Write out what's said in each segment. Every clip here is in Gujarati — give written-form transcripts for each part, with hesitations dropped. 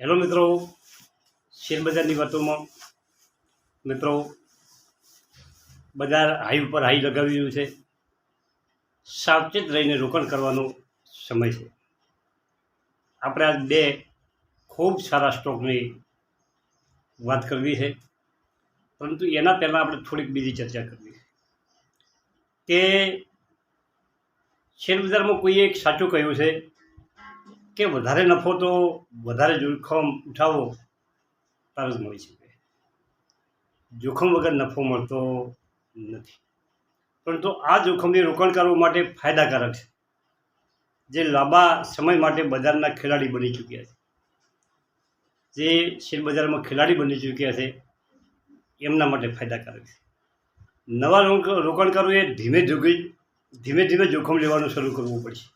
હેલો મિત્રો, શેરબજારની વાતોમાં મિત્રો બજાર હાઈ ઉપર હાઈ લગાવી રહ્યું છે. સાવચેત રહીને રોકાણ કરવાનો સમય છે. આપણે આજ બે ખૂબ સારા સ્ટોકની વાત કરવી છે, પરંતુ એના પહેલાં આપણે થોડીક બીજી ચર્ચા કરવી છે કે શેરબજારમાં કોઈએ એક સાચું કહ્યું છે કે વધારે નફો તો વધારે જોખમ ઉઠાવો ત્યારે જ મળી શકે. જોખમ વગર નફો મળતો નથી, પરંતુ આ જોખમી રોકાણકારો માટે ફાયદાકારક છે, જે લાંબા સમય માટે બજારના ખેલાડી બની ચૂક્યા છે. જે શેરબજારમાં ખેલાડી બની ચૂક્યા છે એમના માટે ફાયદાકારક છે. નવા રોકાણકારોએ ધીમે ધીમે જોખમ લેવાનું શરૂ કરવું પડશે,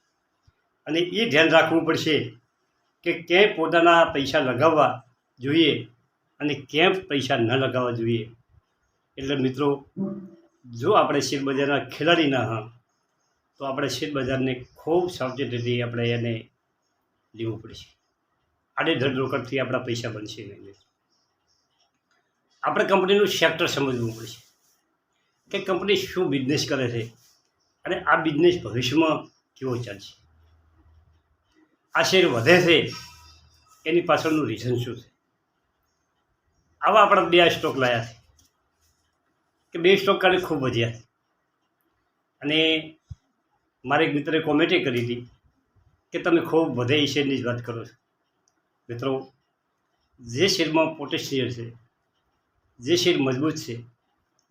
અને એ ધ્યાન રાખવું પડશે કે ક્યાંય પોતાના પૈસા લગાવવા જોઈએ અને ક્યાંય પૈસા ન લગાવવા જોઈએ. એટલે મિત્રો, જો આપણે શેરબજારના ખેલાડી ના હા તો આપણે શેરબજારને ખૂબ સાવચેતીથી આપણે એને લેવું પડશે. આડેધડ રોકાણથી આપણા પૈસા બનશે નહીં. આપણે કંપનીનું સેક્ટર સમજવું પડશે કે કંપની શું બિઝનેસ કરે છે અને આ બિઝનેસ ભવિષ્યમાં કેવો ચાલશે. આ શેર વધે છે એની પાછળનું રીઝન શું છે. આવા આપણા બે સ્ટોક લાયા છે કે બે સ્ટોક કાલે ખૂબ વધ્યા છે, અને મારા એક મિત્રે કોમેન્ટે કરી હતી કે તમે ખૂબ વધે એ શેરની જ વાત કરો છો. મિત્રો, જે શેરમાં પોટેન્શિયલ છે, જે શેર મજબૂત છે,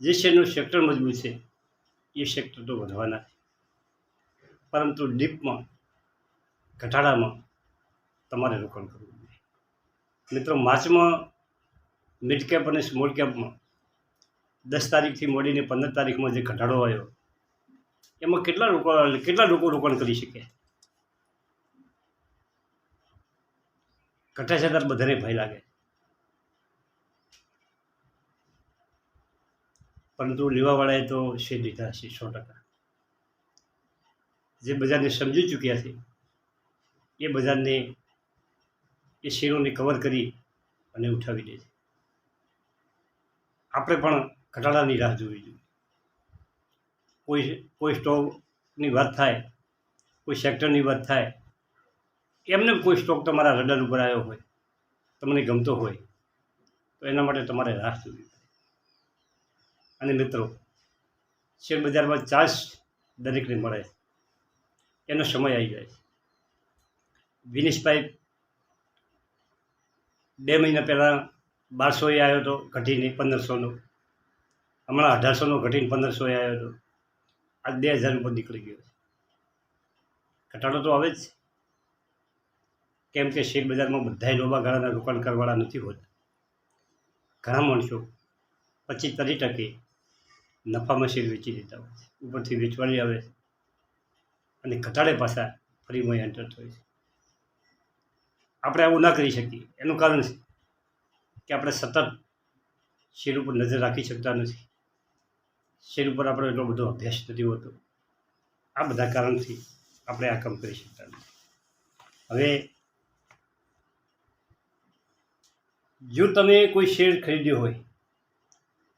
જે શેરનું સેક્ટર મજબૂત છે, એ સેક્ટર તો વધવાના છે, પરંતુ ડીપમાં ઘટાડામાં તમારે રોકાણ કરવું જોઈએ. મિત્રો, માર્ચમાં મિડ કેપ અને સ્મોલ કેપમાં 10 તારીખથી મળીને 15 તારીખમાં જે ઘટાડો આવ્યો એમાં કેટલા લોકો રોકાણ કરી શકે. ઘટાશે ત્યારે બધાને ભય લાગે, પરંતુ લેવાવાળાએ તો શેર લીધા હશે 100%. જે બજારને સમજી ચૂક્યા છે એ બજારને એ શેરોને કવર કરી અને ઉઠાવી દે છે. આપણે પણ ઘટાડાની રાહ જોવી જોઈએ. કોઈ સ્ટોકની વાત થાય, કોઈ સેક્ટરની વાત થાય, એમને કોઈ સ્ટોક તમારા રડાર ઉપર આવ્યો હોય, તમને ગમતો હોય, તો એના માટે તમારે રાહ જોવી પડે. અને મિત્રો, શેરબજારમાં ચાન્સ દરેકને મળે, એનો સમય આવી જાય છે. વિનેશભાઈ 2 મહિના પહેલાં 1200 આવ્યો હતો ઘટીને 1500નો, હમણાં 1800નો ઘટીને 1500 આવ્યો હતો. આજ 2000 ઉપર નીકળી ગયો છે. ઘટાડો તો આવે જ છે, કેમ કે શેરબજારમાં બધાય લાંબા ગાળાના રોકાણ કરવાવાળા નથી હોતા. ઘણા માણસો 25-30% નફામાં શેર વેચી દેતા હોય છે, ઉપરથી વેચવાળી આવે છે અને ઘટાડે પાછા ફરીમાં એન્ટર થાય છે. આપણે આવું ના કરી શકીએ. એનું કારણ છે કે આપણે સતત શેર ઉપર નજર રાખી શકતા નથી. શેર ઉપર આપણો એટલો બધો અભ્યાસ નથી હોતો. આ બધા કારણથી આપણે આ કામ કરી શકતા નથી. હવે જો તમે કોઈ શેર ખરીદ્યો હોય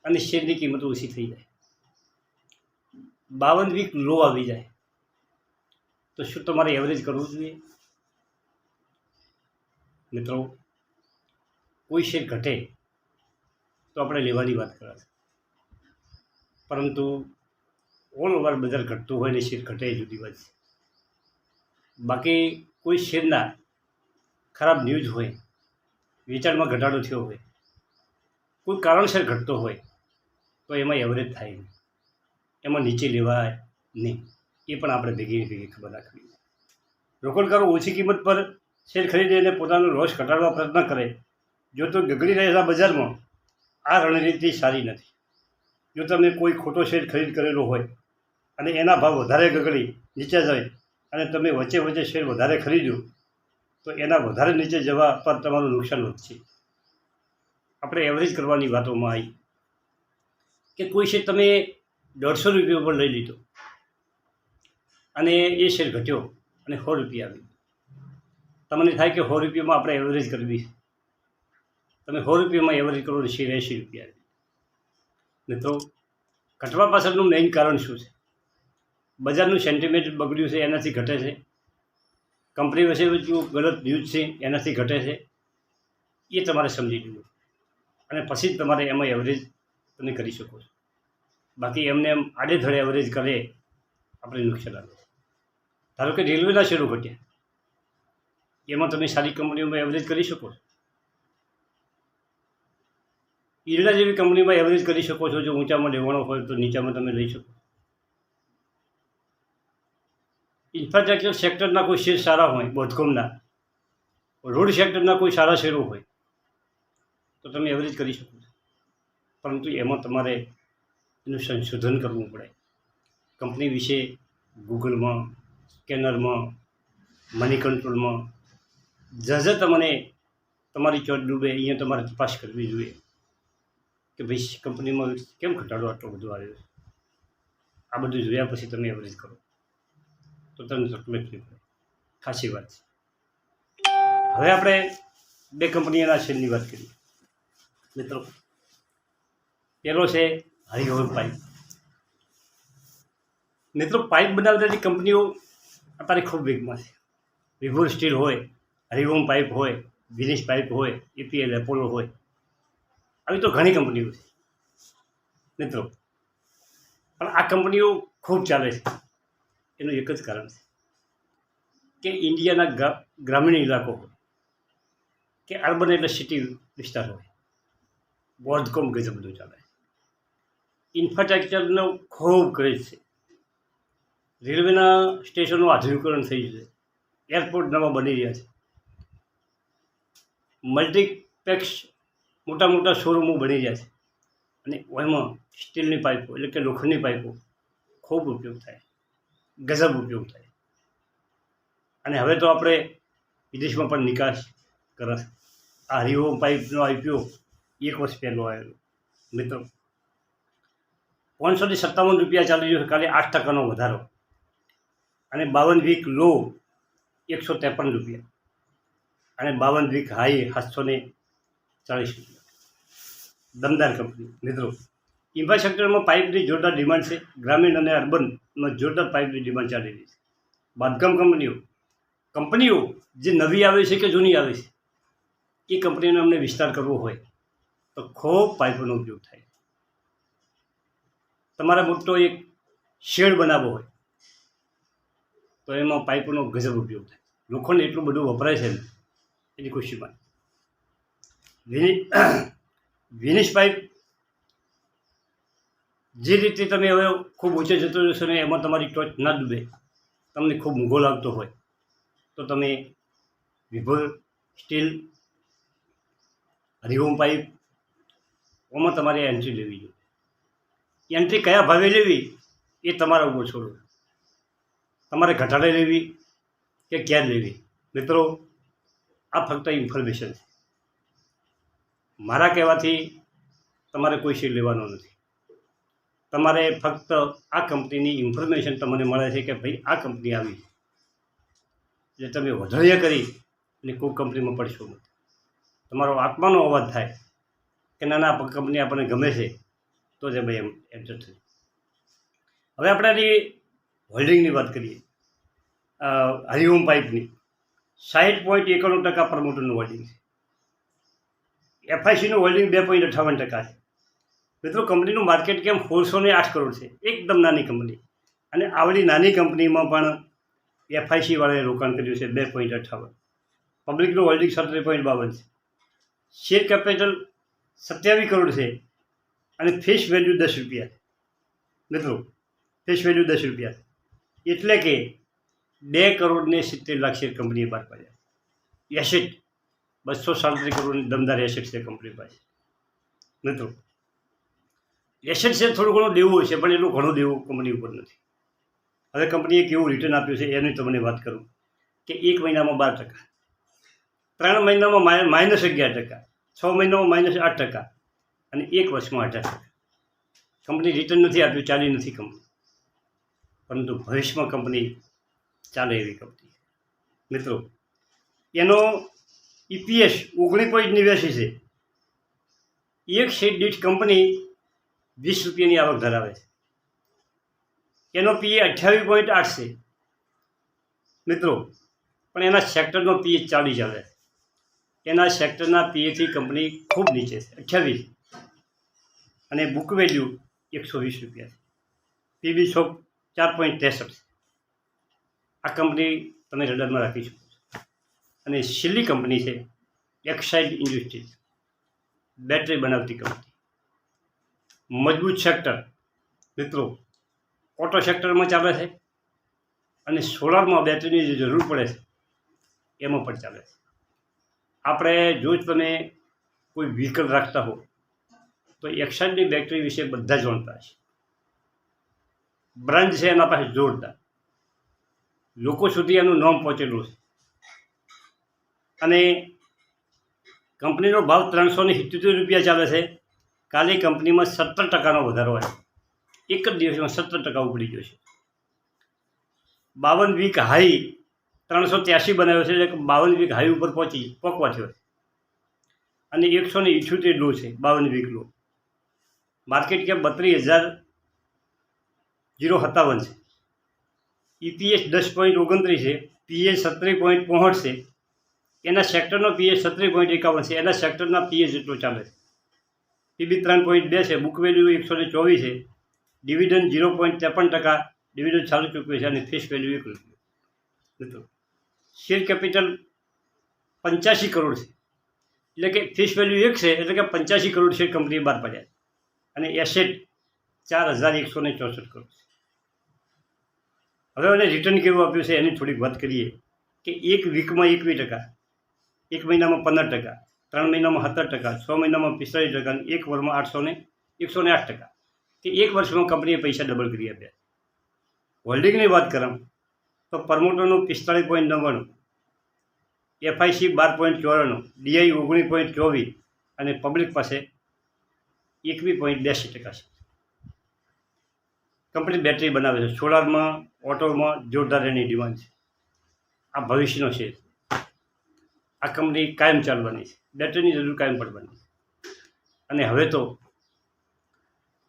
અને શેરની કિંમત ઓછી થઈ જાય, 52 વીક લો આવી જાય, તો શું તમારે એવરેજ કરવું જોઈએ? મિત્રો, કોઈ શેર ઘટે તો આપણે લેવાની વાત કરે છે, પરંતુ ઓલ ઓવર બજાર ઘટતું હોય ને શેર ઘટે એ જુદી વાત છે. બાકી કોઈ શેરના ખરાબ ન્યૂઝ હોય, વેચાણમાં ઘટાડો થયો હોય, કોઈ કારણસર ઘટતો હોય, તો એમાં એવરેજ થાય નહીં, એમાં નીચે લેવાય નહીં. એ પણ આપણે ભેગી ખબર રાખવી. રોકાણકારો ઓછી કિંમત પર શેર ખરીદે અને પોતાનો લોસ ઘટાડવા પ્રયત્ન કરે, જો તો ગગડી રહેલા બજારમાં આ રણનીતિ સારી નથી. જો તમે કોઈ ખોટો શેર ખરીદ કરેલો હોય અને એના ભાવ વધારે ગગડી નીચે જાય અને તમે વચ્ચે શેર વધારે ખરીદ્યો, તો એના વધારે નીચે જવા પર તમારું નુકસાન વધશે. આપણે એવરેજ કરવાની વાતોમાં આવી કે કોઈ શેર તમે 150 રૂપિયા પર લઈ લીધો અને એ શેર ઘટ્યો અને 100 રૂપિયા આવી, તમને થાય કે 100 રૂપિયામાં આપણે એવરેજ કરવી છે, તમે 100 રૂપિયામાં એવરેજ કરો તો શેર 80 રૂપિયા. મિત્રો, ઘટવા પાછળનું મેઇન કારણ શું છે? બજારનું સેન્ટિમેન્ટ બગડ્યું છે એનાથી ઘટે છે, કંપની વિશે જો ગલત ન્યૂઝ છે એનાથી ઘટે છે. એ તમારે સમજી લેવું અને પછી જ તમારે એમાં એવરેજ તમે કરી શકો છો. બાકી એમને એમ આડેધડે એવરેજ કરે આપણે નુકસાન આવે. ધારો કે રેલવેના શેરો ઘટ્યા, એમાં તમે સારી કંપનીઓમાં એવરેજ કરી શકો છો. ઈરડા જેવી કંપનીમાં એવરેજ કરી શકો છો. જો ઊંચામાં લેવાનો હોય તો નીચામાં તમે લઈ શકો. ઇન્ફ્રાસ્ટ્રક્ચર સેક્ટરના કોઈ શેર સારા હોય, બોધકોમના, રોડ સેક્ટરના કોઈ સારા શેરો હોય તો તમે એવરેજ કરી શકો છો. પરંતુ એમાં તમારે એનું સંશોધન કરવું પડે. કંપની વિશે ગૂગલમાં, સ્કેનરમાં, મની કંટ્રોલમાં તમને તમારી ચોટ ડૂબે અહીંયા તમારે તપાસ કરવી જોઈએ કે ભાઈ કંપનીમાં કેમ ઘટાડો આટલો બધો આવ્યો છે. આ બધું જોયા પછી તમે એવરેજ કરો તો તમને તકલીફ નહીં પડે. ખાસી વાત છે. હવે આપણે 2 કંપનીઓના શેરની વાત કરીએ. મિત્રો, પહેલો છે હરિઓમ પાઇપ. મિત્રો, પાઇપ બનાવનારી કંપનીઓ અત્યારે ખૂબ વેગમાં છે. વિભુર સ્ટીલ હોય, હરિઓમ પાઇપ હોય, વિનેશ પાઇપ હોય, એપીએલ એપોલો હોય, આવી તો ઘણી કંપનીઓ છે. મિત્રો, પણ આ કંપનીઓ ખૂબ ચાલે છે એનું એક જ કારણ છે કે ઇન્ડિયાના ગ્રામીણ ઇલાકો હોય કે અર્બન એટલે સિટી વિસ્તાર હોય, બોધકોમ ગજબ બધું ચાલે. ઇન્ફ્રાસ્ટ્રક્ચરનો ખૂબ ક્રેઝ છે. રેલવેના સ્ટેશનો આધુનિકરણ થઈ છે, એરપોર્ટ નવા બની રહ્યા છે, મલ્ટીપ્લેક્સ મોટા મોટા શોરૂમો બની રહ્યા છે અને એમાં સ્ટીલની પાઇપો એટલે કે લોખંડની પાઇપો ખૂબ ઉપયોગ થાય, ગજબ ઉપયોગ થાય. અને હવે તો આપણે વિદેશમાં પણ નિકાસ કરે. આ હરિઓમ પાઇપનો આઈપીઓ 1 વર્ષ પહેલો આવેલો. મિત્રો, 557 રૂપિયા ચાલી રહ્યો છે, કાલે 8% વધારો અને 52 વીક લો 153 રૂપિયા અને 52 વીક હાઈ 740 રૂપિયા. દમદાર કંપની. મિત્રો, ઇન્ફ્રાસ્ટ્રક્ચરમાં પાઇપની જોરદાર ડિમાન્ડ છે. ગ્રામીણ અને અર્બનમાં જોરદાર પાઇપની ડિમાન્ડ ચાલી રહી છે. બાંધકામ કંપનીઓ જે નવી આવે છે કે જૂની આવે છે, એ કંપનીનો અમને વિસ્તાર કરવો હોય તો ખૂબ પાઇપોનો ઉપયોગ થાય. તમારે મોટો એક શેડ બનાવવો હોય તો એમાં પાઇપોનો ગજબ ઉપયોગ થાય. લોખંડ એટલું બધું વપરાય છે ને એની ખુશીમાં. વિનેશ પાઇપ જે રીતે તમે હવે ખૂબ ઊંચે જતો રહેશો ને એમાં તમારી ટોચ ના ડૂબે, તમને ખૂબ મોંઘો લાગતો હોય તો તમે વિભોર સ્ટીલ, હરિઓમ પાઇપ ઓમાં તમારે એન્ટ્રી લેવી જોઈએ. એન્ટ્રી કયા ભાવે લેવી એ તમારા ઉપર છોડો. તમારે ઘટાડે લેવી કે ક્યાં લેવી. મિત્રો, આ ફક્ત ઇન્ફોર્મેશન છે. મારા કહેવાથી તમારે કોઈ શેર લેવાનો નથી. તમારે ફક્ત આ કંપનીની ઇન્ફોર્મેશન તમને મળે છે કે ભાઈ આ કંપની આવી એટલે તમે વધારે કરી અને કોઈ કંપનીમાં પડશો નથી. તમારો આત્માનો અવાજ થાય કે ના કંપની આપણને ગમે છે તો જ ભાઈ એમ એડજસ્ટ થયું. હવે આપણે હોલ્ડિંગની વાત કરીએ. હરિઓમ પાઇપની 60.91% પ્રમોટરનું હોલ્ડિંગ છે. એફઆઈસીનું હોલ્ડિંગ 2.58% છે. મિત્રો, કંપનીનું માર્કેટ કેમ 408 કરોડ છે. એકદમ નાની કંપની અને આવડી નાની કંપનીમાં પણ એફઆઈસીવાળાએ રોકાણ કર્યું છે 2.58. પબ્લિકનું હોલ્ડિંગ 17.52 છે. શેર કેપિટલ 27 કરોડ છે અને ફેસ વેલ્યુ 10 રૂપિયા. મિત્રો, ફેસ વેલ્યુ 10 રૂપિયા એટલે કે 2,70,00,000 શેર કંપનીએ બહાર પાડ્યા. એસેટ 237 કરોડની દમદાર એસેટ છે કંપની પાસે. મિત્રો, એસેટ છે થોડું ઘણું દેવું હોય છે પણ એટલું ઘણું દેવું કંપની ઉપર નથી. હવે કંપનીએ કેવું રિટર્ન આપ્યું છે એની તમને વાત કરું કે 1 મહિનામાં 12%, 3 મહિનામાં -11%, 6 મહિનામાં -8% અને 1 વર્ષમાં 18%. કંપની રિટર્ન નથી આપ્યું, ચાલી નથી કંપની, પરંતુ ભવિષ્યમાં કંપની ચાલે એવી કંપની. મિત્રો, એનો EPS 19.89 છે એક સીટ દીઠ કંપની 20 રૂપિયાની આવક ધરાવે છે. એનો પીએ 28.8 છે મિત્રો, પણ એના સેક્ટરનો પીએ 40 આવે છે. એના સેક્ટરના પીએથી કંપની ખૂબ નીચે છે 28, અને બુક વેલ્યુ 120 રૂપિયા છે. પીબી શોપ 4.63 છે. આ કંપની તમે રડારમાં રાખી શકો છો. અને છેલ્લી કંપની છે એક્સાઇડ ઇન્ડસ્ટ્રીઝ, બેટરી બનાવતી કંપની. મજબૂત સેક્ટર મિત્રો, ઓટો સેક્ટરમાં ચાલે છે અને સોલારમાં બેટરીની જે જરૂર પડે છે એમાં પણ ચાલે છે. આપણે જો જ તમે કોઈ વ્હીકલ રાખતા હો તો એક્સાઇડની બેટરી વિશે બધા જાણતા હશે. બ્રાન્ડ છે એના પાસે જોરદાર, લોકો સુધી એનું નામ પહોંચેલું છે. અને કંપનીનો ભાવ 377 રૂપિયા ચાલે છે. કાલે કંપનીમાં 17% વધારો આવ્યો. એક જ દિવસમાં 17% ઉપડી ગયો છે. 52 વીક હાઈ 383 બનાવ્યો છે, એટલે 52 વીક હાઈ ઉપર પહોંચવા થયો. અને 178 લો છે 52 વીક લો. માર્કેટ કેપ 32,057 છે. ઈપીએસ 10.29 છે. પીએ 17.65 છે. એના સેક્ટરનો પીએ 17.51 છે. એના સેક્ટરના પીએ જેટલો ચાલે છે. પીબી 3.2 છે. બુક વેલ્યુ 124 છે. ડિવિડન્ડ 0.53% ડિવિડન્ડ ચાલુ ચૂકવે છે. અને ફેસ વેલ્યુ 1 રૂપિયો. મિત્રો, શેર કેપિટલ 85 કરોડ છે. એટલે કે ફેસ વેલ્યુ 1 છે, એટલે કે 85 કરોડ શેર કંપનીએ બહાર પાડ્યા. અને એસેટ 4,164 કરોડ છે. હવે એને રિટર્ન કેવું આપ્યું છે એની થોડીક વાત કરીએ કે એક વીકમાં 21%, એક મહિનામાં 15%, 3 મહિનામાં 17%, 6 મહિનામાં 45%, અને એક વર્ષમાં 108%. કે એક વર્ષમાં કંપનીએ પૈસા ડબલ કરી આપ્યા. હોલ્ડિંગની વાત કરું તો પ્રમોટરનું 45.99, એફઆઈસી 12.94, ડીઆઈ 19.24, અને પબ્લિક પાસે 21.82% છે. કંપની બેટરી બનાવે છે. સોલારમાં, ઓટોમાં જોરદાર એની ડિમાન્ડ છે. આ ભવિષ્યનો છે. આ કંપની કાયમ ચાલવાની છે. બેટરીની જરૂર કાયમ પડવાની છે. અને હવે તો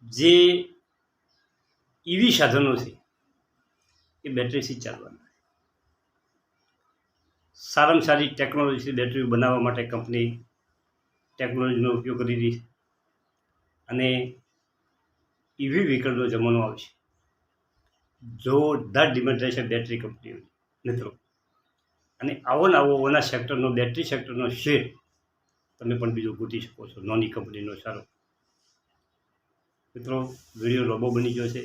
જે ઈવી સાધનો છે એ બેટરીથી ચાલવાના. સારામાં સારી ટેકનોલોજીથી બેટરી બનાવવા માટે કંપની ટેકનોલોજીનો ઉપયોગ કરી રહી છે. અને ઈવી વ્હીકલનો જમાનો આવશે. જોરદાર ડિમાન્ડ રહેશે બેટરી કંપનીઓની મિત્રો. અને આવો ને આવો ઓના સેક્ટરનો, બેટરી સેક્ટરનો શેર તમે પણ બીજો ગોતી શકો છો, નાની કંપનીનો સારો. મિત્રો, વિડીયો લોબો બની ગયો છે.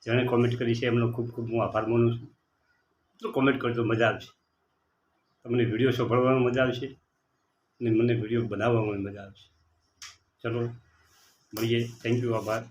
જેણે કોમેન્ટ કરી છે એમનો ખૂબ ખૂબ હું આભાર માનું છું. મિત્રો, કોમેન્ટ કરજો, મજા આવશે. તમને વિડીયો સાંભળવામાં મજા આવશે અને મને વિડીયો બનાવવામાં મજા આવશે. ચલો મળીએ. થેન્ક યુ, આભાર.